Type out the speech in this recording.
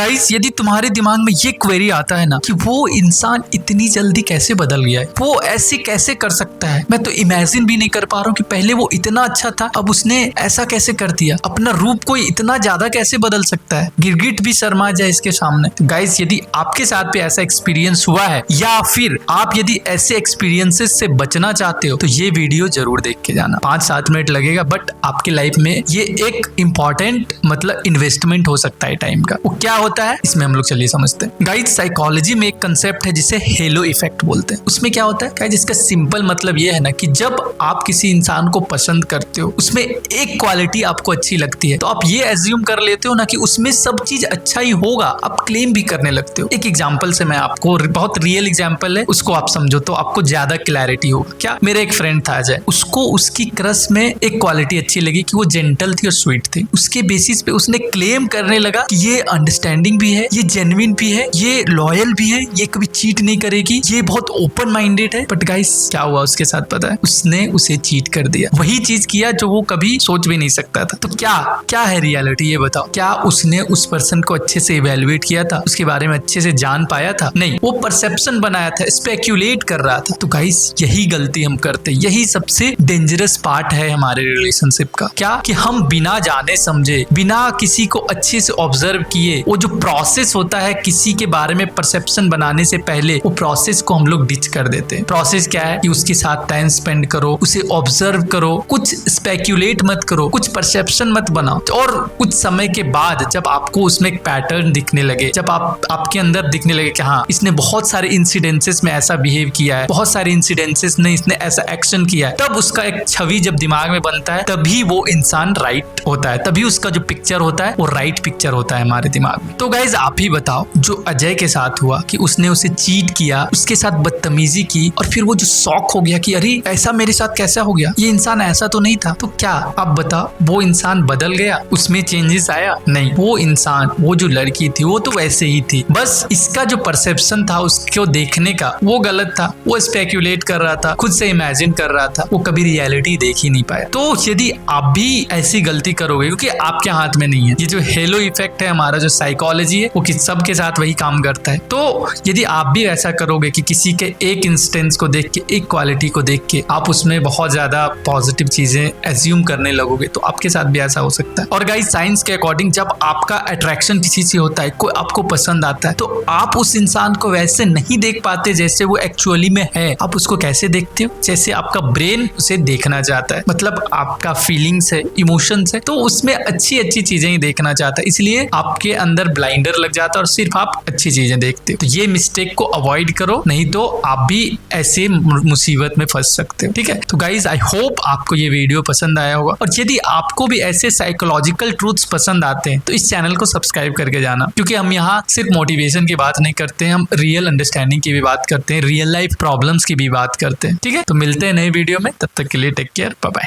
Guys, यदि तुम्हारे दिमाग में ये क्वेरी आता है ना कि वो इंसान इतनी जल्दी कैसे बदल गया है, वो ऐसे कैसे कर सकता है, मैं तो इमेजिन भी नहीं कर पा रहा हूँ कि पहले वो इतना अच्छा था, अब उसने ऐसा कैसे कर दिया, अपना रूप कोई इतना ज्यादा कैसे बदल सकता है, गिरगिट भी शर्मा जाए इसके सामने। तो गाइस, यदि आपके साथ भी ऐसा एक्सपीरियंस हुआ है या फिर आप यदि ऐसे एक्सपीरियंसेस से बचना चाहते हो तो ये वीडियो जरूर देख के जाना। 5-7 मिनट लगेगा, बट आपकी लाइफ में ये एक इंपॉर्टेंट मतलब इन्वेस्टमेंट हो सकता है टाइम का। वो क्या होता है इसमें हम लोग चलिए समझते हैं। गाइस, साइकोलॉजी में एक कंसेप्ट है जिसे हेलो इफेक्ट बोलते हैं। उसमें क्या होता है गाइस, जिसका सिंपल मतलब ये है ना कि जब आप किसी इंसान को पसंद करते हो, उसमें एक क्वालिटी आपको अच्छी लगती है तो आप ये एज्यूम कर लेते हो ना कि उसमें सब चीज अच्छा ही होगा, आप क्लेम भी करने लगते हो। एक एग्जांपल से मैं आपको, बहुत रियल एग्जांपल है, उसको आप समझो तो आपको ज्यादा क्लैरिटी होगा। क्या, मेरा एक फ्रेंड था अजय, उसको उसकी क्रश में एक क्वालिटी अच्छी लगी कि वो जेंटल थी और स्वीट थी। उसके बेसिस पे उसने क्लेम करने लगा कि ये अंडरस्टैंडिंग भी है, ये जेन्युइन भी है, ये लॉयल भी है, ये कभी चीट नहीं करेगी, ये बहुत ओपन माइंडेड है। बट गाइस, क्या हुआ उसके साथ पता है? उसने उसे चीट कर दिया, वही चीज किया जो वो कभी सोच भी नहीं सकता था। तो क्या है रियलिटी, ये बताओ। क्या उसने उस पर्सन को अच्छे से इवेल्युएट किया था, उसके बारे में अच्छे से जान पाया था? नहीं, वो परसेप्शन बनाया था, स्पेक्यूलेट कर रहा था। तो गाइस, यही गलती हम करते, यही सबसे डेंजरस पार्ट है हमारे रिलेशनशिप का। क्या कि हम बिना जाने समझे, बिना किसी को अच्छे से ऑब्जर्व किए, वो जो प्रोसेस होता है किसी के बारे में परसेप्शन बनाने से पहले, वो प्रोसेस को हम लोग डिच कर देते हैं। प्रोसेस क्या है कि उसके साथ टाइम स्पेंड करो, उसे ऑब्जर्व करो, कुछ स्पेक्यूलेट मत करो, कुछ परसेप्शन मत बनाओ। और कुछ समय के बाद जब आपको उसमें एक पैटर्न दिखने लगे, जब आपके अंदर दिखने लगे कि हाँ, इसने बहुत सारे इंसिडेंसेस में ऐसा बिहेव किया है, बहुत सारे इंसिडेंसेस में इसने ऐसा एक्शन किया है, तब उसका एक छवि जब दिमाग में बनता है, तभी वो इंसान राइट होता है, तभी उसका जो पिक्चर होता है वो राइट पिक्चर होता है हमारे दिमाग में। तो गाइज, आप ही बताओ, जो अजय के साथ हुआ कि उसने उसे चीट किया, उसके साथ बदतमीजी की, और फिर वो जो शॉक हो गया कि अरे ऐसा मेरे साथ कैसा हो गया, ये इंसान ऐसा तो नहीं था। तो क्या आप बताओ, वो इंसान बदल गया, उसमें चेंजेस आया? नहीं, वो इंसान, वो जो लड़की थी वो तो वैसे ही थी, बस इसका जो परसेप्शन था उसको देखने का वो गलत था। वो स्पेक्यूलेट कर रहा था, खुद से इमेजिन कर रहा था, वो कभी रियलिटी देख ही नहीं पाया। तो यदि आप भी ऐसी गलती करोगे, क्योंकि आपके हाथ में नहीं है, ये जो हेलो इफेक्ट है हमारा, जो साइकोलॉजी है, वो सबके साथ वही काम करता है। तो यदि आप भी ऐसा करोगे कि किसी के एक इंस्टेंस को देख के, एक क्वालिटी को देख के आप उसमें बहुत ज्यादा पॉजिटिव चीजें एज्यूम करने लगोगे, तो आपके साथ भी ऐसा हो सकता है। और गाइस, साइंस के अकॉर्डिंग जब आपका अट्रैक्शन किसी से होता है, कोई आपको पसंद आता है, तो आप उस इंसान को वैसे नहीं देख पाते जैसे वो एक्चुअली में है। आप उसको कैसे देखते हो? जैसे आपका ब्रेन उसे देखना चाहता है, मतलब आपका फीलिंग्स है, इमोशंस है, तो उसमें अच्छी अच्छी चीजें ही देखना चाहता है, इसलिए आपके अंदर ब्लाइंडर लग जाता है और सिर्फ आप अच्छी चीजें देखते हो। तो ये मिस्टेक को अवॉइड करो, नहीं तो आप भी ऐसे मुसीबत में फंस सकते हो। ठीक है, तो गाइज, आई होप आपको ये वीडियो पसंद आया होगा, और यदि आपको भी ऐसे साइकोलॉजिकल ट्रूथ्स पसंद आते हैं तो इस चैनल को सब्सक्राइब करके जाना, क्योंकि हम यहाँ सिर्फ मोटिवेशन की बात नहीं करते हैं, हम रियल अंडरस्टैंडिंग की भी बात करते हैं, रियल लाइफ प्रॉब्लम्स की भी बात करते हैं। ठीक है, तो मिलते हैं नए वीडियो में, तब तक के लिए टेक केयर, बाय बाय।